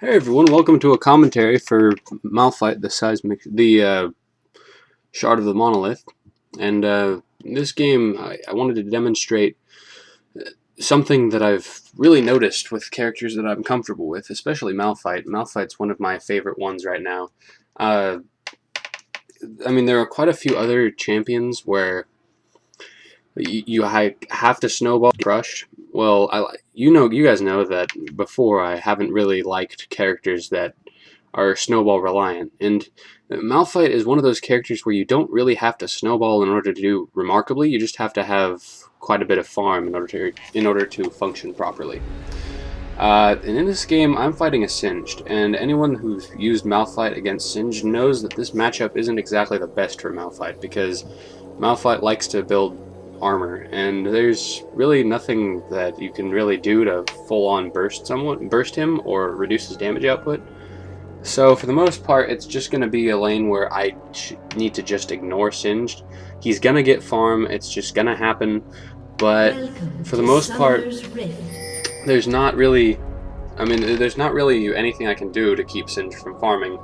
Hey everyone, welcome to a commentary for Malphite, the Shard of the Monolith. And in this game, I wanted to demonstrate something that I've really noticed with characters that I'm comfortable with, especially Malphite. Malphite's one of my favorite ones right now. There are quite a few other champions where you have to snowball crush. Well, you guys know that before I haven't really liked characters that are snowball reliant, and Malphite is one of those characters where you don't really have to snowball in order to do remarkably. You just have to have quite a bit of farm in order to function properly. And in this game, I'm fighting a Singed, and anyone who's used Malphite against Singed knows that this matchup isn't exactly the best for Malphite, because Malphite likes to build armor, and there's really nothing that you can really do to full-on burst him or reduce his damage output. So for the most part, it's just going to be a lane where I need to just ignore Singed. He's going to get farm, it's just going to happen, but for the most part, there's not really anything I can do to keep Singed from farming.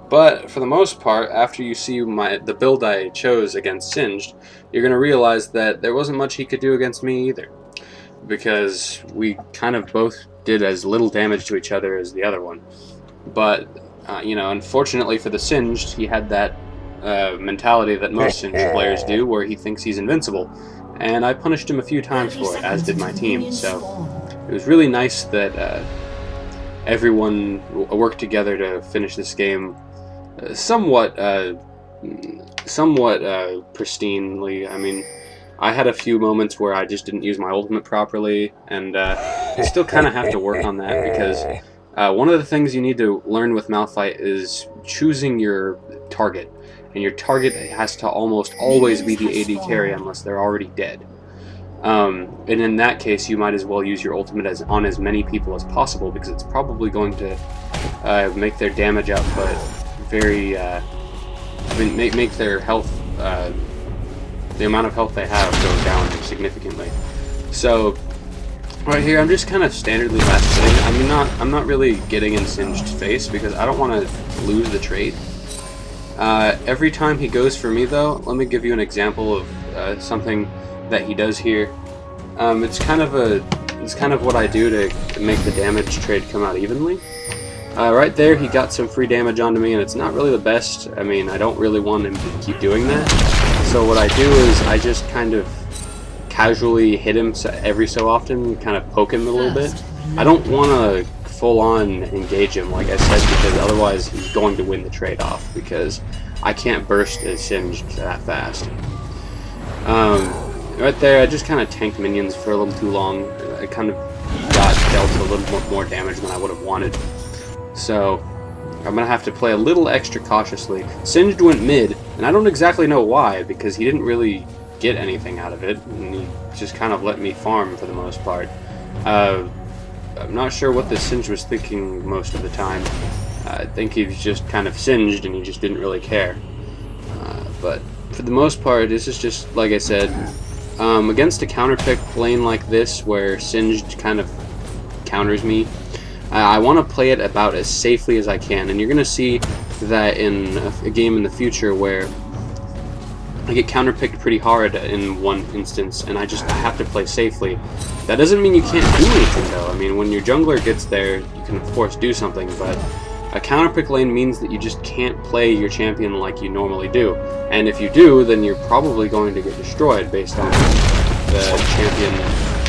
But for the most part, after you see the build I chose against Singed, you're going to realize that there wasn't much he could do against me either, because we kind of both did as little damage to each other as the other one. But unfortunately for the Singed, he had that mentality that most Singed players do, where he thinks he's invincible, and I punished him a few times for it, as did my team. So it was really nice that everyone worked together to finish this game somewhat pristinely. I mean, I had a few moments where I just didn't use my ultimate properly, and I still kind of have to work on that, because one of the things you need to learn with Malphite is choosing your target, and your target has to almost always be the AD carry unless they're already dead. And in that case, you might as well use your ultimate on as many people as possible, because it's probably going to make their damage output very, make their health, the amount of health they have go down significantly. So right here, I'm just kind of standardly last sitting. I'm not really getting in Singed's face, because I don't want to lose the trade. Every time he goes for me, though, let me give you an example of something that he does here. It's kind of what I do to make the damage trade come out evenly. Right there, he got some free damage onto me, and it's not really the best. I mean, I don't really want him to keep doing that. So what I do is I just kind of casually hit him every so often, kind of poke him a little bit. I don't want to full-on engage him, like I said, because otherwise he's going to win the trade-off, because I can't burst a Singed that fast. Right there, I just kind of tanked minions for a little too long. I kind of got dealt a little more damage than I would have wanted. So I'm going to have to play a little extra cautiously. Singed went mid, and I don't exactly know why, because he didn't really get anything out of it, and he just kind of let me farm for the most part. I'm not sure what the Singed was thinking most of the time. I think he was just kind of Singed, and he just didn't really care. But for the most part, this is just, like I said, against a counterpick lane like this, where Singed kind of counters me, I want to play it about as safely as I can, and you're going to see that in a game in the future where I get counterpicked pretty hard in one instance, and I have to play safely. That doesn't mean you can't do anything, though. I mean, when your jungler gets there, you can of course do something, but a counterpick lane means that you just can't play your champion like you normally do. And if you do, then you're probably going to get destroyed based on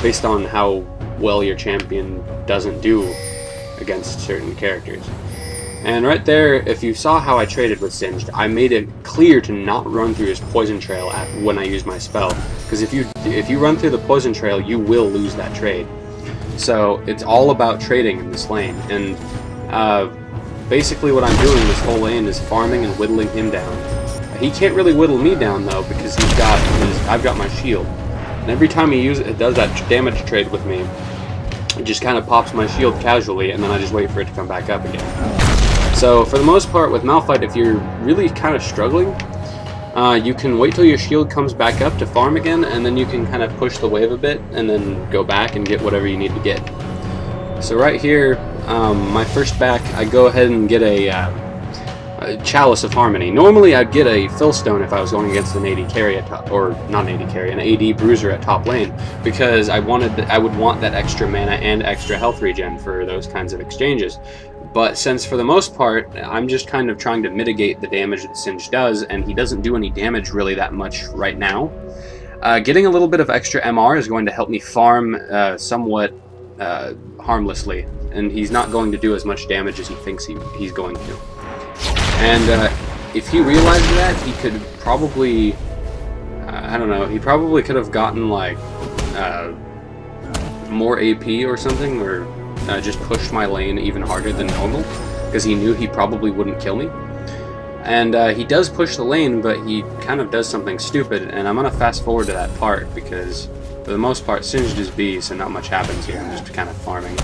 based on how well your champion doesn't do against certain characters. And right there, if you saw how I traded with Singed, I made it clear to not run through his poison trail when I use my spell, because if you run through the poison trail, you will lose that trade. So it's all about trading in this lane, and basically what I'm doing this whole lane is farming and whittling him down. He can't really whittle me down, though, because I've got my shield, and every time he does that damage trade with me, it just kind of pops my shield casually, and then I just wait for it to come back up again. So for the most part with Malphite, if you're really kind of struggling, you can wait till your shield comes back up to farm again, and then you can kind of push the wave a bit, and then go back and get whatever you need to get. So right here, my first back, I go ahead and get a Chalice of Harmony. Normally I'd get a Fillstone if I was going against an AD carry at top, or not an AD carry, an AD Bruiser at top lane, because I would want that extra mana and extra health regen for those kinds of exchanges. But since for the most part I'm just kind of trying to mitigate the damage that Singed does, and he doesn't do any damage really that much right now, getting a little bit of extra MR is going to help me farm somewhat harmlessly, and he's not going to do as much damage as he thinks he's going to. And if he realized that, he could probably, I don't know, he probably could have gotten like more AP or something, or just pushed my lane even harder than normal, because he knew he probably wouldn't kill me. And he does push the lane, but he kind of does something stupid, and I'm going to fast forward to that part, because for the most part, Singed is B, so not much happens here. I'm just kind of farming.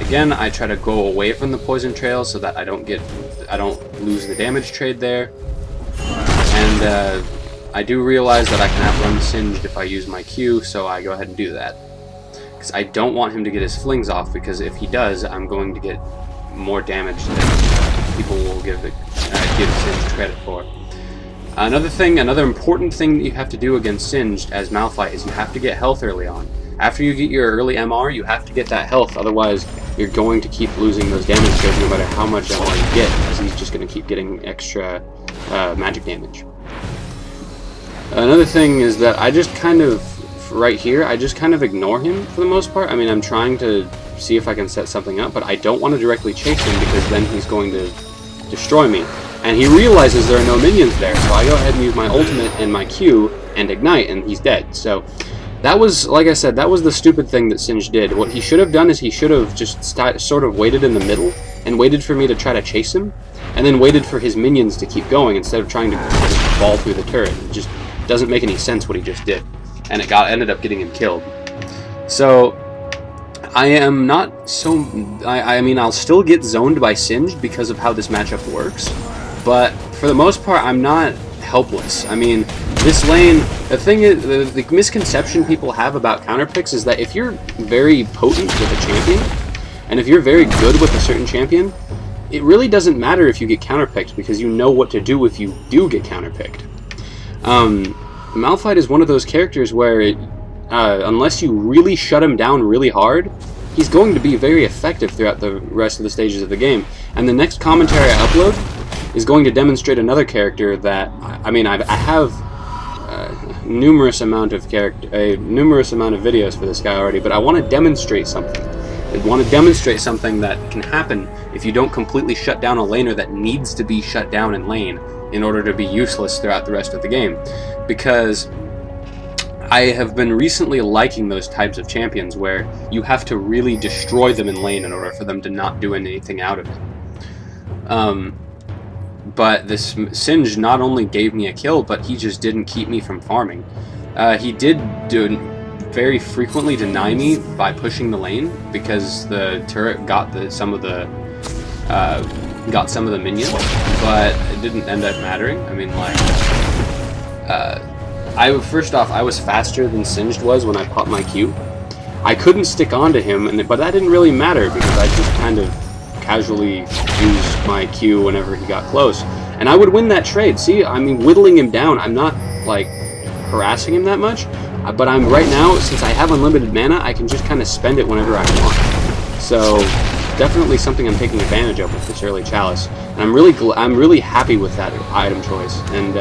Again, I try to go away from the poison trail so that I don't lose the damage trade there. And I do realize that I can outrun Singed if I use my Q, so I go ahead and do that. Because I don't want him to get his flings off, because if he does, I'm going to get more damage than people will give Singed credit for. Another important thing that you have to do against Singed as Malphite is you have to get health early on. After you get your early MR, you have to get that health, otherwise you're going to keep losing those damage trades no matter how much MR you get, because he's just going to keep getting extra magic damage. Another thing is that I just kind of, right here, I just kind of ignore him for the most part. I mean, I'm trying to see if I can set something up, but I don't want to directly chase him, because then he's going to destroy me. And he realizes there are no minions there, so I go ahead and use my ultimate and my Q and ignite, and he's dead. So that was, like I said, that was the stupid thing that Singed did. What he should have done is he should have just sort of waited in the middle and waited for me to try to chase him, and then waited for his minions to keep going instead of trying to just ball through the turret. It just doesn't make any sense what he just did, and it ended up getting him killed. So I am not so... I mean, I'll still get zoned by Singed because of how this matchup works, but for the most part, I'm not helpless. I mean, this lane, the thing is, the misconception people have about counterpicks is that if you're very potent with a champion, and if you're very good with a certain champion, it really doesn't matter if you get counterpicked, because you know what to do if you do get counterpicked. Malphite is one of those characters where, unless you really shut him down really hard, he's going to be very effective throughout the rest of the stages of the game. And the next commentary I upload is going to demonstrate another character that, I mean, I have numerous amount of videos for this guy already, but I want to demonstrate something. I want to demonstrate something that can happen if you don't completely shut down a laner that needs to be shut down in lane in order to be useless throughout the rest of the game. Because I have been recently liking those types of champions where you have to really destroy them in lane in order for them to not do anything out of it. But this Singed not only gave me a kill, but he just didn't keep me from farming. He did very frequently deny me by pushing the lane, because the turret got some of the minions, but it didn't end up mattering. I mean, like, first off, I was faster than Singed was when I popped my Q. I couldn't stick on to him, but that didn't really matter, because I just kind of casually used my Q whenever he got close, and I would win that trade. See, I mean, whittling him down, I'm not like harassing him that much, but I'm right now, since I have unlimited mana, I can just kind of spend it whenever I want. So definitely something I'm taking advantage of with this early Chalice, and I'm really happy with that item choice. And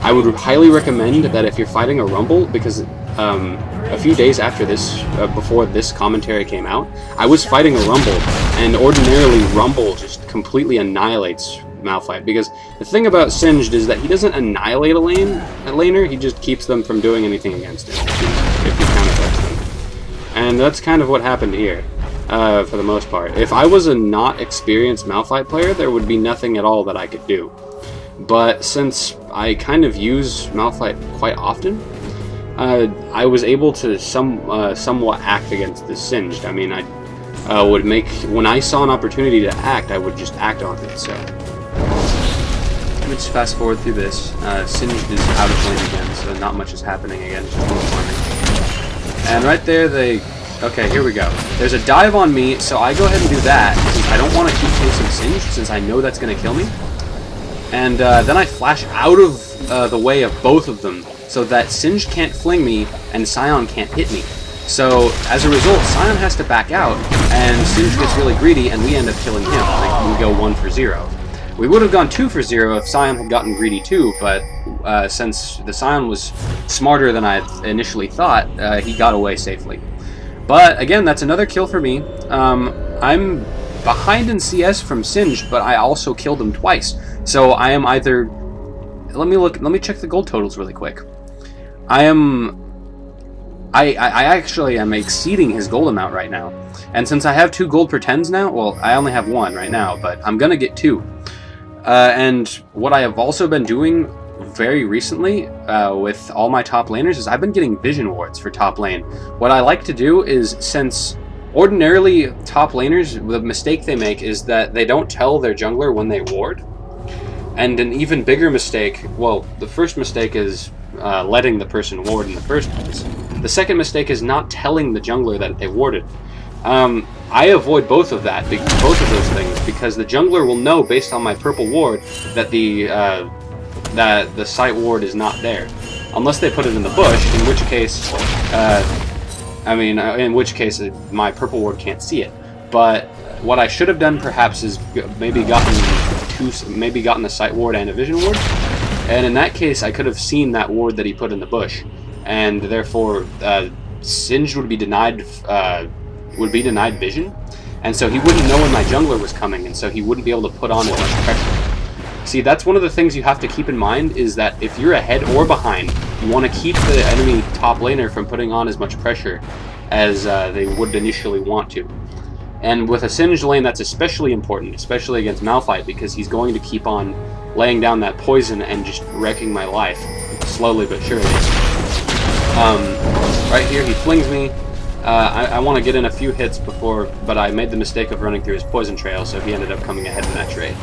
I would highly recommend that if you're fighting a Rumble, because a few days after this, before this commentary came out, I was fighting a Rumble, and ordinarily Rumble just completely annihilates Malphite, because the thing about Singed is that he doesn't annihilate a laner, he just keeps them from doing anything against him if he counterpicks them. And that's kind of what happened here, for the most part. If I was a not experienced Malphite player, there would be nothing at all that I could do. But since I kind of use Malphite quite often, I was able to somewhat act against this Singed. I mean, I would make, when I saw an opportunity to act, I would just act on it. So let me just fast forward through this. Singed is out of lane again, so not much is happening again. Just more farming. And right there, they... Okay, here we go. There's a dive on me, so I go ahead and do that, since I don't want to keep chasing Singed, since I know that's going to kill me. And then I flash out of the way of both of them, so that Singed can't fling me, and Scion can't hit me. So, as a result, Scion has to back out, and Singed gets really greedy, and we end up killing him. Like, we go 1 for 0. We would have gone 2 for 0 if Scion had gotten greedy too, but since the Scion was smarter than I initially thought, he got away safely. But again, that's another kill for me. I'm behind in CS from Singed, but I also killed him twice. So I am either... Let me check the gold totals really quick. I actually am exceeding his gold amount right now. And since I have 2 gold per 10s now, well, I only have 1 right now, but I'm gonna get 2. And what I have also been doing very recently with all my top laners is I've been getting vision wards for top lane. What I like to do is, since ordinarily top laners, the mistake they make is that they don't tell their jungler when they ward. And an even bigger mistake, well, the first mistake is letting the person ward in the first place. The second mistake is not telling the jungler that they warded. I avoid both of those things, because the jungler will know based on my purple ward that the site ward is not there, unless they put it in the bush, in which case, my purple ward can't see it. But what I should have done perhaps is maybe gotten a site ward and a vision ward, and in that case I could have seen that ward that he put in the bush, and therefore Singed would be denied vision, and so he wouldn't know when my jungler was coming, and so he wouldn't be able to put on as much pressure. See, that's one of the things you have to keep in mind, is that if you're ahead or behind, you want to keep the enemy top laner from putting on as much pressure as they would initially want to. And with a Singed lane, that's especially important, especially against Malphite, because he's going to keep on laying down that poison and just wrecking my life, slowly but surely. Right here, he flings me. I want to get in a few hits before, but I made the mistake of running through his poison trail, so he ended up coming ahead in that trade.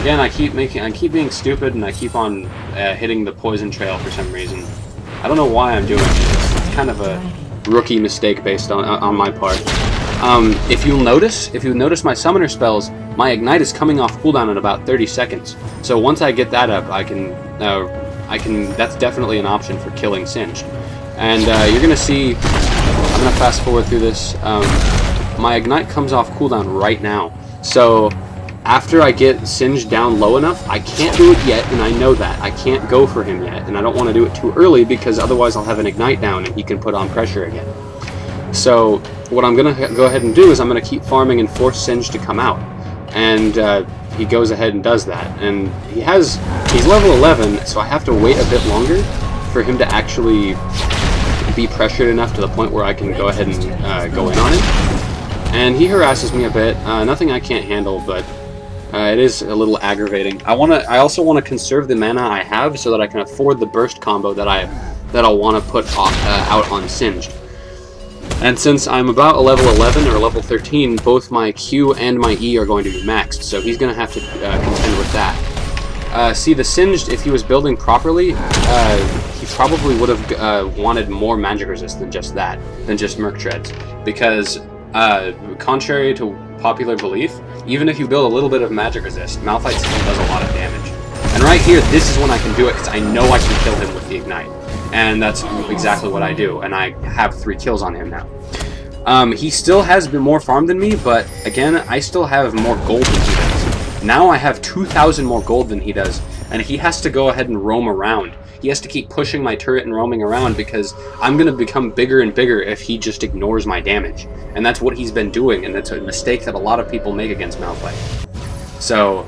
Again, I keep being stupid, and I keep on hitting the poison trail for some reason. I don't know why I'm doing it. It's kind of a rookie mistake based on my part. If you'll notice my summoner spells, my ignite is coming off cooldown in about 30 seconds. So once I get that up, I can. That's definitely an option for killing Singed. And you're gonna see. I'm gonna fast forward through this. My ignite comes off cooldown right now. So after I get Singed down low enough, I can't do it yet, and I know that. I can't go for him yet, and I don't want to do it too early, because otherwise I'll have an ignite down and he can put on pressure again. So what I'm going to go ahead and do is I'm going to keep farming and force Singed to come out. And he goes ahead and does that. And he's level 11, so I have to wait a bit longer for him to actually be pressured enough to the point where I can go ahead and go in on him. And he harasses me a bit. Nothing I can't handle, but it is a little aggravating. I also want to conserve the mana I have so that I can afford the burst combo that I'll want to put out on Singed. And since I'm about a level 11 or level 13, both my Q and my E are going to be maxed, so he's going to have to contend with that. See, the Singed, if he was building properly, he probably would have wanted more magic resist than just that, than just Merc Treads, because contrary to popular belief, even if you build a little bit of magic resist, Malphite still does a lot of damage. And right here, this is when I can do it, because I know I can kill him with the ignite. And that's exactly what I do, and I have 3 kills on him now. He still has been more farm than me, but again, I still have more gold than he does. Now I have 2,000 more gold than he does, and he has to go ahead and roam around. He has to keep pushing my turret and roaming around, because I'm going to become bigger and bigger if he just ignores my damage. And that's what he's been doing, and that's a mistake that a lot of people make against Malphite. So,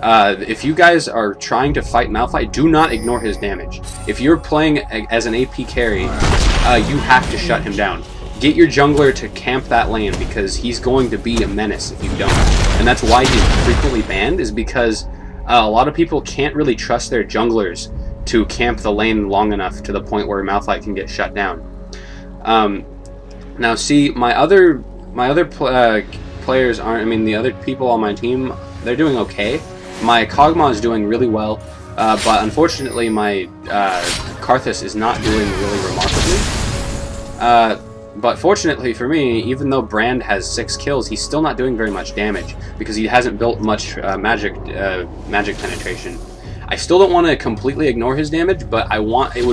if you guys are trying to fight Malphite, do not ignore his damage. If you're playing as an AP carry, you have to shut him down. Get your jungler to camp that lane, because he's going to be a menace if you don't. And that's why he's frequently banned, is because a lot of people can't really trust their junglers to camp the lane long enough to the point where Malphite can get shut down. Now, see, my other players aren't. I mean, the other people on my team, they're doing okay. My Kog'Maw is doing really well, but unfortunately, my Karthus is not doing really remarkably. But fortunately for me, even though Brand has 6 kills, he's still not doing very much damage because he hasn't built much magic penetration. I still don't want to completely ignore his damage, but it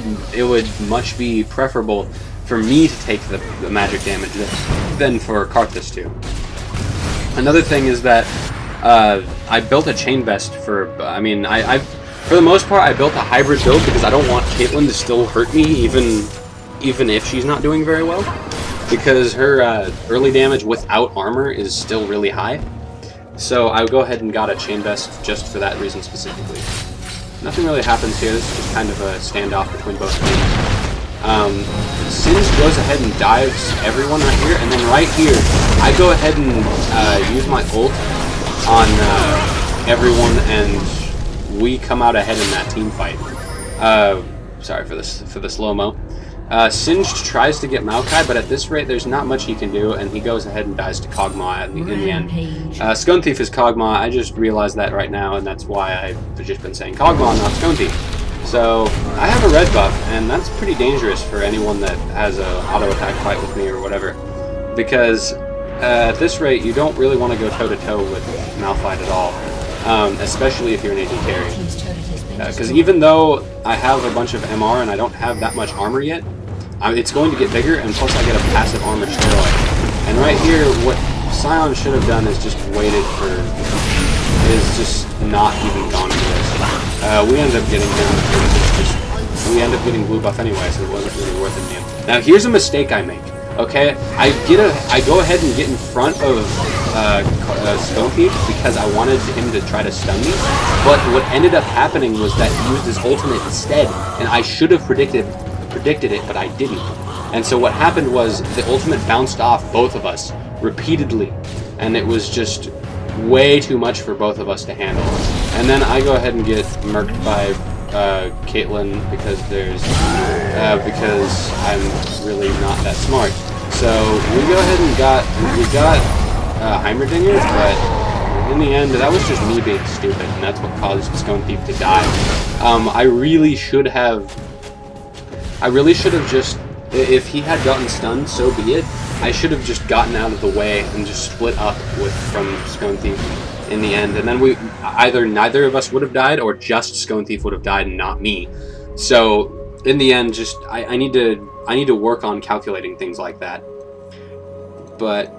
would much be preferable for me to take the magic damage than for Karthus to. Another thing is that I built a chain vest for. I mean, for the most part I built a hybrid build because I don't want Caitlyn to still hurt me even if she's not doing very well, because her early damage without armor is still really high. So I'll go ahead and got a chain vest just for that reason specifically. Nothing really happens here. This is just kind of a standoff between both teams. Singed goes ahead and dives everyone right here, and then right here I go ahead and use my ult on everyone, and we come out ahead in that team fight. Sorry for the slow-mo. Singed tries to get Maokai, but at this rate there's not much he can do, and he goes ahead and dies to Kog'Maw in the end. Scone Thief is Kog'Maw. I just realized that right now, and that's why I've just been saying Kog'Maw, not Scone Thief. So I have a red buff, and that's pretty dangerous for anyone that has a auto attack fight with me or whatever, because at this rate you don't really want to go toe-to-toe with Malphite at all, especially if you're an AD carry. Because even though I have a bunch of MR and I don't have that much armor yet, it's going to get bigger, and plus I get a passive armor steroid. And right here, what Sion should have done is just waited for, is just not even gone for this. We ended up getting him, we ended up getting blue buff anyway, so it wasn't really worth it to him. Now here's a mistake I make. Okay, I go ahead and get in front of Scone Thief because I wanted him to try to stun me, but what ended up happening was that he used his ultimate instead, and I should have predicted it, but I didn't. And so what happened was the ultimate bounced off both of us repeatedly, and it was just way too much for both of us to handle. And then I go ahead and get murked by Caitlyn because because I'm really not that smart. So we go ahead and got Heimerdinger, but in the end that was just me being stupid, and that's what caused Scone Thief to die. I really should have just, if he had gotten stunned, so be it. I should have just gotten out of the way and just split up from Scone Thief in the end, and then either neither of us would have died, or just Scone Thief would have died and not me. So in the end, just I need to work on calculating things like that. But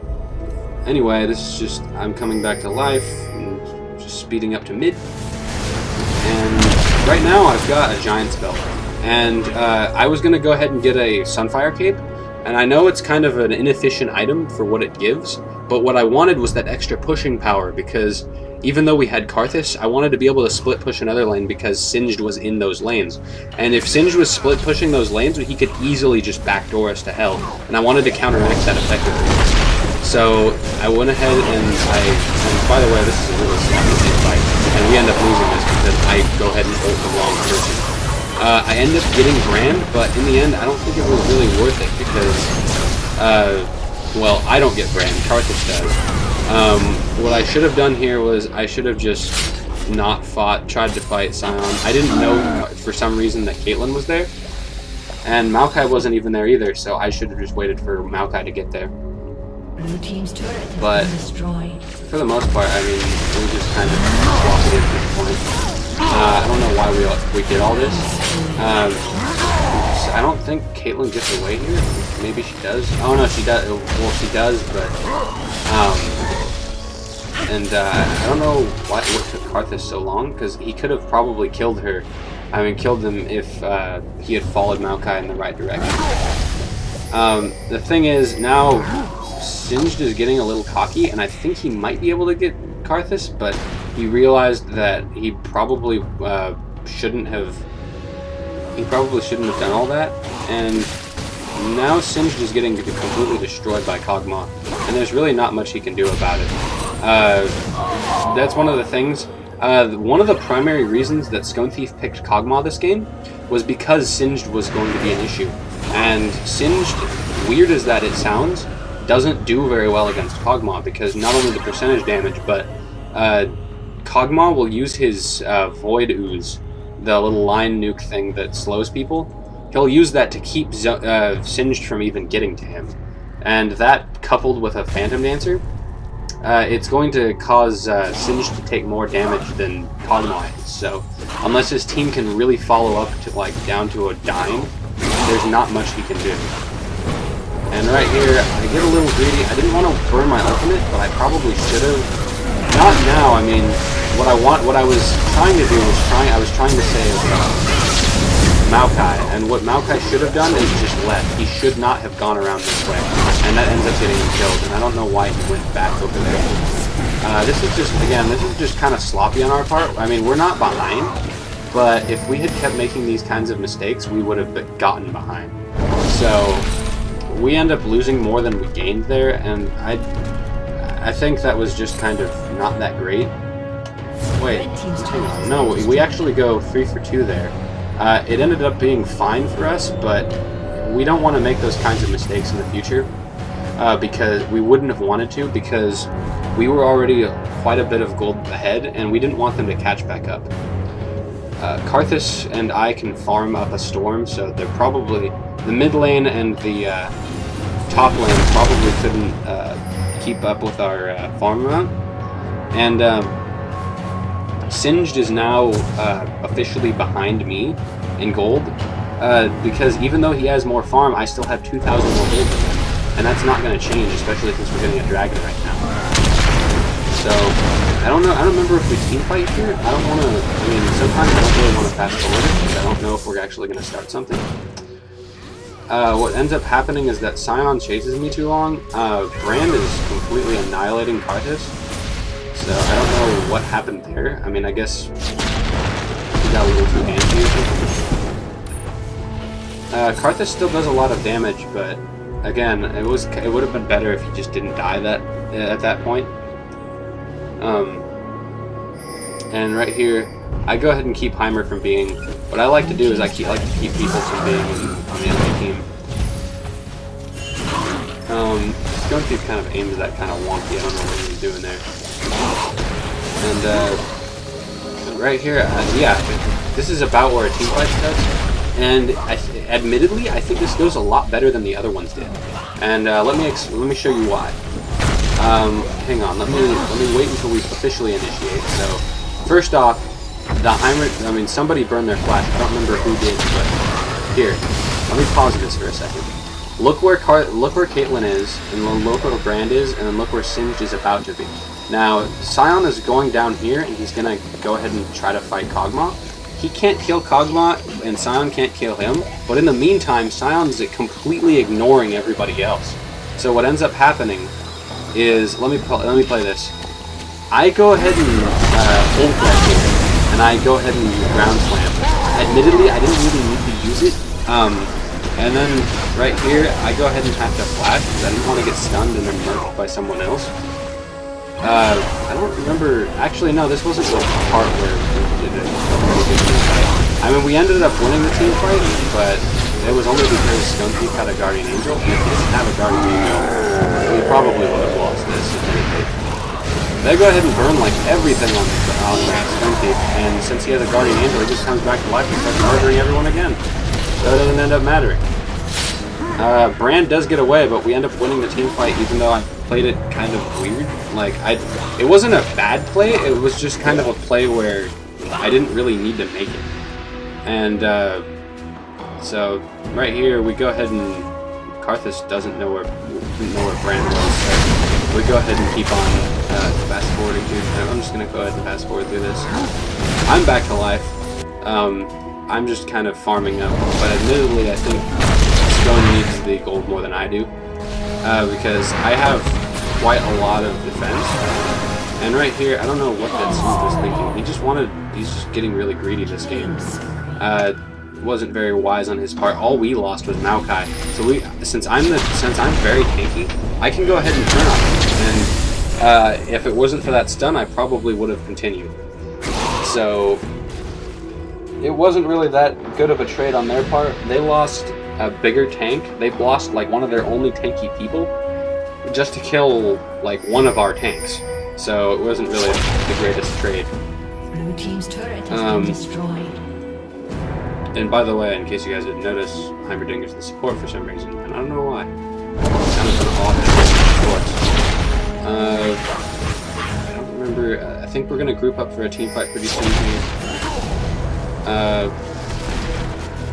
anyway, this is just, I'm coming back to life and just speeding up to mid. And right now I've got a giant spell, and I was gonna go ahead and get a Sunfire Cape. And I know it's kind of an inefficient item for what it gives, but what I wanted was that extra pushing power, because even though we had Karthus, I wanted to be able to split push another lane because Singed was in those lanes. And if Singed was split pushing those lanes, he could easily just backdoor us to hell, and I wanted to counteract that effectively. So I went ahead and by the way, this is a really sloppy fight, and we end up losing this because I go ahead and ult the wrong person. I end up getting Brand, but in the end, I don't think it was really worth it because, well, I don't get Brand, Karthus does. What I should have done here was I should have just not tried to fight Sion. I didn't know for some reason that Caitlyn was there, and Maokai wasn't even there either, so I should have just waited for Maokai to get there. Blue team's turret has but been destroyed. For the most part, I mean, we just kind of walked it at this point. I don't know why we did all this. I don't think Caitlyn gets away here. Maybe she does. Oh no, she does. Well, she does, but I don't know what took Karthus so long, because he could have probably killed her. I mean, killed him if he had followed Maokai in the right direction. The thing is, now Singed is getting a little cocky, and I think he might be able to get Karthus, but he realized that he probably shouldn't have done all that, and now Singed is getting completely destroyed by Kog'Maw, and there's really not much he can do about it. That's one of the things. One of the primary reasons that Scone Thief picked Kog'Maw this game was because Singed was going to be an issue, and Singed, weird as that it sounds, doesn't do very well against Kog'Maw, because not only the percentage damage, but Kog'Maw will use his Void Ooze, the little line nuke thing that slows people. he'll use that to keep Singed from even getting to him. And that, coupled with a Phantom Dancer, it's going to cause Singed to take more damage than Kog'Maw is. So, unless his team can really follow up to like down to a dime, there's not much he can do. And right here, I get a little greedy. I didn't want to burn my ultimate, but I probably should have. Not now. I mean, what I was trying to do was I was trying to save Maokai, and what Maokai should have done is just left. He should not have gone around this way, and that ends up getting him killed. And I don't know why he went back over there. This is just kind of sloppy on our part. I mean, we're not behind, but if we had kept making these kinds of mistakes, we would have gotten behind. So we end up losing more than we gained there, and I think that was just kind of not that great. Wait, hang on. No, we actually go 3 for 2 there. It ended up being fine for us, but we don't want to make those kinds of mistakes in the future, because we wouldn't have wanted to, because we were already quite a bit of gold ahead, and we didn't want them to catch back up. Karthus and I can farm up a storm, so they're probably... The mid lane and the top lane probably couldn't keep up with our farm amount. And Singed is now officially behind me in gold, because even though he has more farm, I still have 2,000 more gold than him. And that's not going to change, especially since we're getting a dragon right now. So, I don't know, I don't remember if we team fight here. I don't want to, I mean, sometimes I don't really want to fast forward it, because I don't know if we're actually going to start something. What ends up happening is that Sion chases me too long. Brand is completely annihilating Karthus. So I don't know what happened there. I mean, I guess he got a little too antsy or something. Karthus still does a lot of damage, but again, it would have been better if he just didn't die at that point. And right here, I go ahead and keep Heimer from being. What I like to do is like to keep people from being on the enemy team. Skunky kind of aims that kind of wonky. I don't know what he's doing there. And right here, yeah, this is about where a teamfight starts. And admittedly, I think this goes a lot better than the other ones did. And let me show you why. Hang on, let me wait until we officially initiate. So, first off, the Heimer, I mean, somebody burned their flash. I don't remember who did, but here, let me pause this for a second. Look where Caitlyn is, and then look where Brand is, and then look where Singed is about to be. Now, Sion is going down here, and he's gonna go ahead and try to fight Kog'Maw. He can't kill Kog'Maw, and Sion can't kill him, but in the meantime, Sion's completely ignoring everybody else. So what ends up happening is, let me play this. I go ahead and ult right here, and I go ahead and ground slam. Admittedly, I didn't really need to use it. And then right here, I go ahead and have to flash because I didn't want to get stunned and then murked by someone else. I don't remember. Actually, no, this wasn't the part where we did it. I mean, we ended up winning the team fight, but it was only because Skunky had a Guardian Angel, and if he didn't have a Guardian Angel, we probably would have lost this. They go ahead and burn like everything on Skunky, and since he has a Guardian Angel, he just comes back to life and starts murdering everyone again. So it doesn't end up mattering. Brand does get away, but we end up winning the team fight, even though I played it kind of weird. Like, it wasn't a bad play, it was just kind of a play where I didn't really need to make it. And, so, right here, we go ahead and Karthus didn't know where Brand was, so we go ahead and keep on fast forwarding through. I'm just going to go ahead and fast forward through this. I'm back to life. I'm just kind of farming up, but admittedly I think Stone needs the gold more than I do, because I have quite a lot of defense, and right here, I don't know what that Smith was thinking. He's just getting really greedy this game. Wasn't very wise on his part. All we lost was Maokai, so since I'm very tanky, I can go ahead and turn on him, and if it wasn't for that stun, I probably would have continued. So it wasn't really that good of a trade on their part. They lost a bigger tank. They lost like one of their only tanky people just to kill like one of our tanks. So it wasn't really the greatest trade. Blue team's turret has been destroyed. And by the way, in case you guys didn't notice, Heimerdinger's the support for some reason, and I don't know why. Kind of an odd choice of support. I don't remember. I think we're gonna group up for a team fight pretty soon here.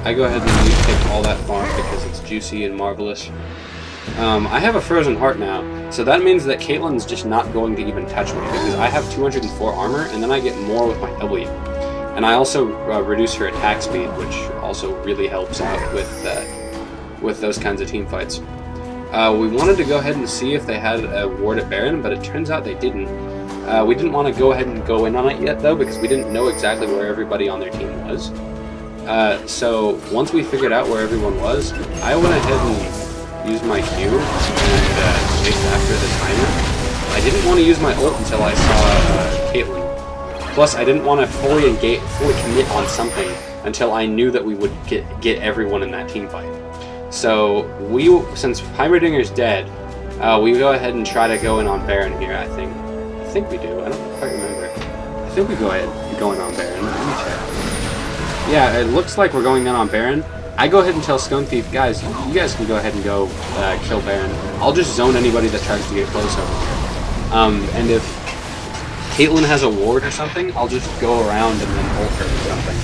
I go ahead and take all that farm because it's juicy and marvelous. I have a frozen heart now, so that means that Caitlyn's just not going to even touch me because I have 204 armor, and then I get more with my W. And I also reduce her attack speed, which also really helps out with those kinds of team fights. We wanted to go ahead and see if they had a ward at Baron, but it turns out they didn't. We didn't want to go ahead and go in on it yet, though, because we didn't know exactly where everybody on their team was. So once we figured out where everyone was, I went ahead and used my Q and chased after the timer. I didn't want to use my ult until I saw Caitlyn. Plus, I didn't want to fully commit on something until I knew that we would get everyone in that team fight. So since Heimerdinger's dead, we go ahead and try to go in on Baron here. I think we do. I don't quite remember. I think we go ahead and go in on Baron. Let me check. Yeah, it looks like we're going in on Baron. I go ahead and tell Stone Thief, guys, you guys can go ahead and go kill Baron. I'll just zone anybody that tries to get close over here. And if Caitlyn has a ward or something, I'll just go around and then ult her or something.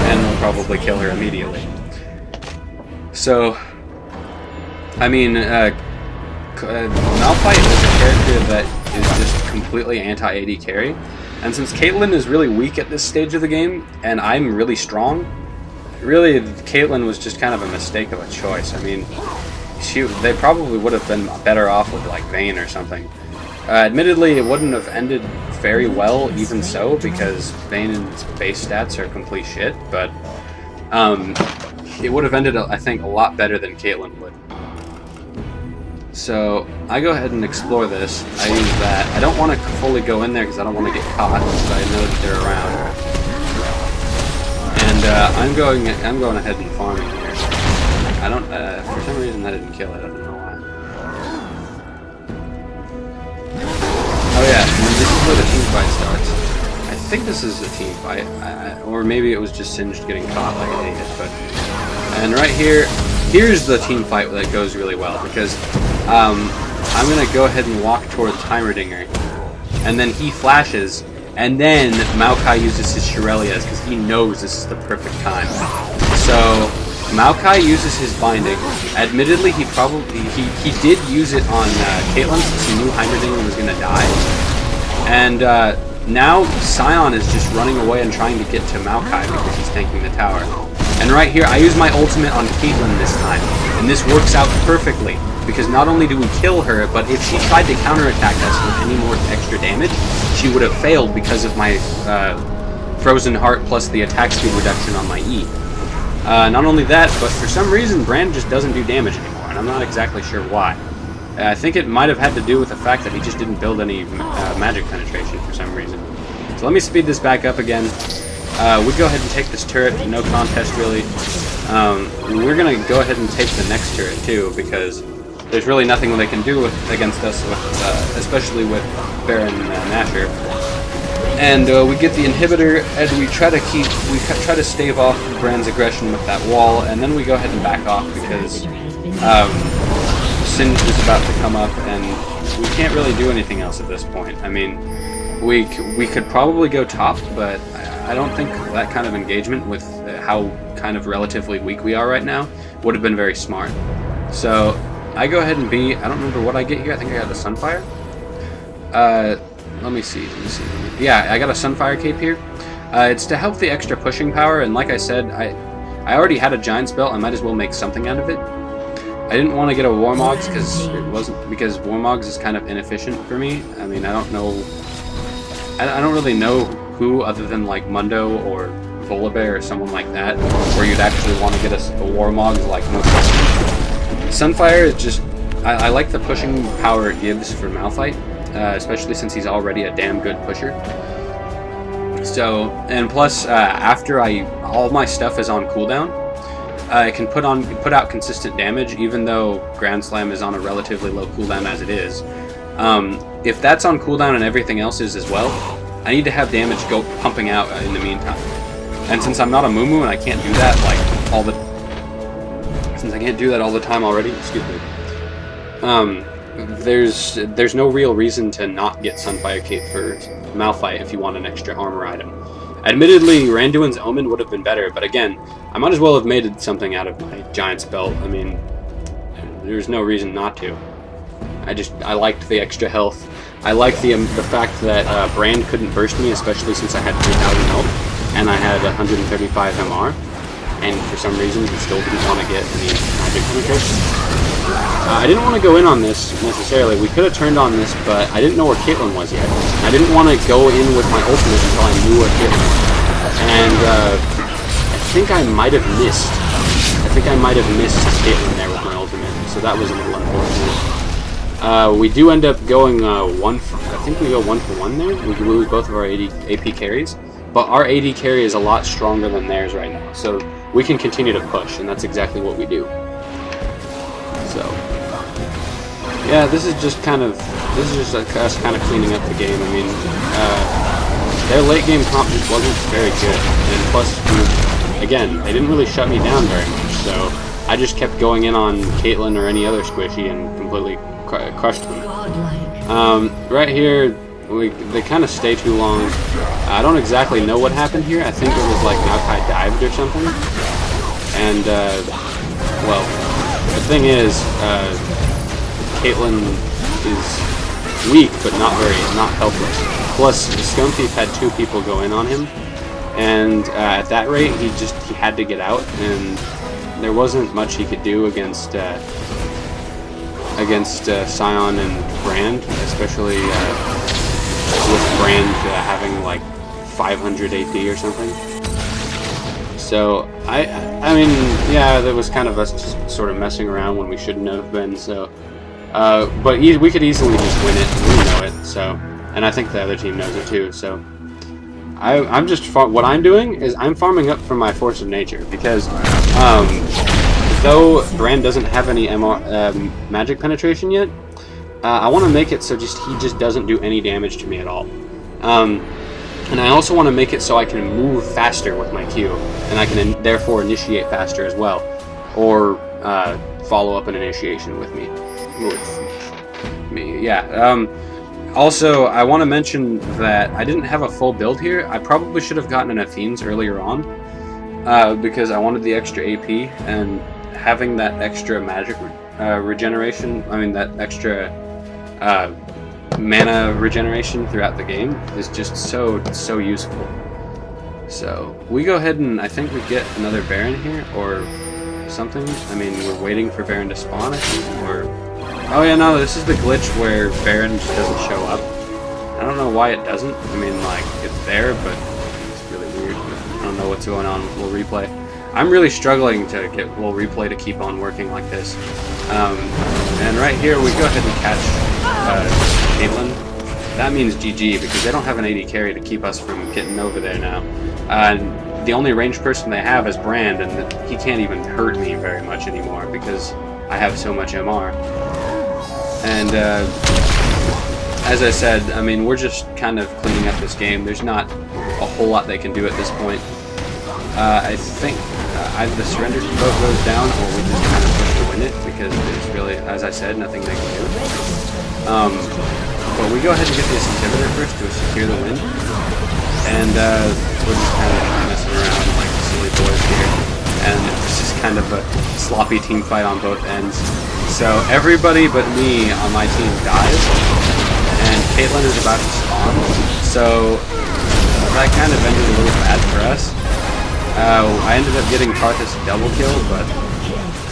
And we'll probably kill her immediately. So, I mean, Malphite is a character that is just completely anti-AD carry. And since Caitlyn is really weak at this stage of the game, and I'm really strong, really, Caitlyn was just kind of a mistake of a choice. I mean, they probably would have been better off with, like, Vayne or something. Admittedly, it wouldn't have ended very well, even so, because Vayne's base stats are complete shit, but it would have ended, I think, a lot better than Caitlyn would. So, I go ahead and explore this. I use that. I don't want to fully go in there because I don't want to get caught, but I know that they're around. And I'm going ahead and farming here. I don't, for some reason that didn't kill it, I don't know why. Oh yeah, and this is where the team fight starts. I think this is a team fight, or maybe it was just Singed getting caught like an idiot, but... And right here, here's the team fight that goes really well, because I'm going to go ahead and walk towards Heimerdinger, and then he flashes, and then Maokai uses his Shirelias because he knows this is the perfect time. So Maokai uses his binding. Admittedly, he did use it on Caitlyn since he knew Heimerdinger was going to die. And now Sion is just running away and trying to get to Maokai because he's tanking the tower. And right here, I use my ultimate on Caitlyn this time, and this works out perfectly. Because not only do we kill her, but if she tried to counterattack us with any more extra damage, she would have failed because of my Frozen Heart plus the attack speed reduction on my E. Not only that, but for some reason Brand just doesn't do damage anymore, and I'm not exactly sure why. I think it might have had to do with the fact that he just didn't build any magic penetration for some reason. So let me speed this back up again. We go ahead and take this turret, no contest really. We're going to go ahead and take the next turret too, because there's really nothing they can do against us, especially with Baron Nashor. And we get the inhibitor, and we try to stave off Brand's aggression with that wall, and then we go ahead and back off because Singed is about to come up, and we can't really do anything else at this point. I mean, we could probably go top, but I don't think that kind of engagement with how kind of relatively weak we are right now would have been very smart. So I go ahead and I don't remember what I get here. I think I got a Sunfire. Let me see. Yeah, I got a Sunfire cape here. It's to help the extra pushing power, and like I said, I already had a Giant's Belt. I might as well make something out of it. I didn't want to get a Warmogs because Warmogs is kind of inefficient for me. I mean, I don't really know who other than like Mundo or Volibear or someone like that, where you'd actually want to get a Warmogs like most. Sunfire is just, I like the pushing power it gives for Malphite, especially since he's already a damn good pusher. So, and plus, after all my stuff is on cooldown, I can put out consistent damage, even though Grand Slam is on a relatively low cooldown as it is. If that's on cooldown and everything else is as well, I need to have damage go pumping out in the meantime. And since I'm not a Moo and I can't do that like since I can't do that all the time already, excuse me. There's no real reason to not get Sunfire Cape for Malphite if you want an extra armor item. Admittedly, Randuin's Omen would have been better, but again, I might as well have made something out of my Giant's Belt. I mean, there's no reason not to. I liked the extra health. I liked the fact that Brand couldn't burst me, especially since I had 3,000 health, and I had 135 MR, and for some reason he still didn't want to get any magic penetration. I didn't want to go in on this necessarily. We could have turned on this, but I didn't know where Caitlyn was yet. I didn't want to go in with my ultimate until I knew where Caitlyn was. And I think I might have missed. Caitlyn there with my ultimate, so that was a little unfortunate. We do end up going I think we go 1-for-1 there. We lose both of our AP carries, but our AD carry is a lot stronger than theirs right now, so we can continue to push, and that's exactly what we do. So, yeah, this is just us kind of cleaning up the game. I mean, their late game comp just wasn't very good, and plus, again, they didn't really shut me down very much, so I just kept going in on Caitlyn or any other squishy and completely crushed them. Right here, they kind of stay too long. I don't exactly know what happened here. I think it was like Malphite dived or something, and well. The thing is, Caitlyn is weak, but not helpless. Plus, Scumthief had 2 people go in on him, and at that rate, he had to get out, and there wasn't much he could do against Scion and Brand, especially with Brand having like 500 AD or something. So, I mean, yeah, that was kind of us just sort of messing around when we shouldn't have been, so, but we could easily just win it, and we know it, so, and I think the other team knows it too, so, what I'm doing is I'm farming up from my Force of Nature, because, though Brand doesn't have any magic penetration yet, I want to make it so he just doesn't do any damage to me at all. And I also want to make it so I can move faster with my Q, and I can therefore initiate faster as well, or follow up an initiation with me. Yeah. Also, I want to mention that I didn't have a full build here. I probably should have gotten an Athene's earlier on, because I wanted the extra AP, and having that extra magic regeneration, I mean that extra mana regeneration throughout the game is just so useful. So we go ahead and I think we get another Baron here or something. I mean, we're waiting for Baron to spawn, I think, or oh yeah, no, this is the glitch where Baron just doesn't show up. I don't know why it doesn't. I mean, like, it's there, but it's really weird. I don't know what's going on with Will Replay. I'm really struggling to get Will Replay to keep on working like this. And right here we go ahead and catch Caitlyn. That means GG, because they don't have an AD carry to keep us from getting over there now. The only ranged person they have is Brand, and he can't even hurt me very much anymore because I have so much MR. And as I said, I mean, we're just kind of cleaning up this game. There's not a whole lot they can do at this point. I think either the surrender vote goes down, or we just kind of push to win it, because there's really, as I said, nothing they can do. But we go ahead and get this inhibitor first to secure the win, and we're just kind of messing around like silly boys here, and it's just kind of a sloppy team fight on both ends. So everybody but me on my team dies, and Caitlyn is about to spawn, so that kind of ended a little bad for us. I ended up getting Karthus double kill, but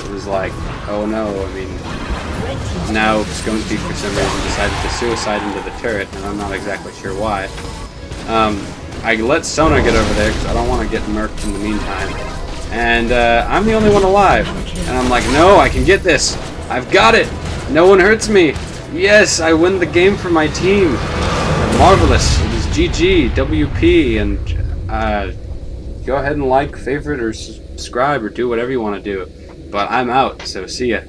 it was like, oh no, I mean, now Scumthief for some reason decided to suicide into the turret, and I'm not exactly sure why. I let Sona get over there because I don't want to get murked in the meantime. And I'm the only one alive. And I'm like, no, I can get this. I've got it. No one hurts me. Yes, I win the game for my team. Marvelous. It is GG, WP, and go ahead and like, favorite, or subscribe, or do whatever you want to do. But I'm out, so see ya.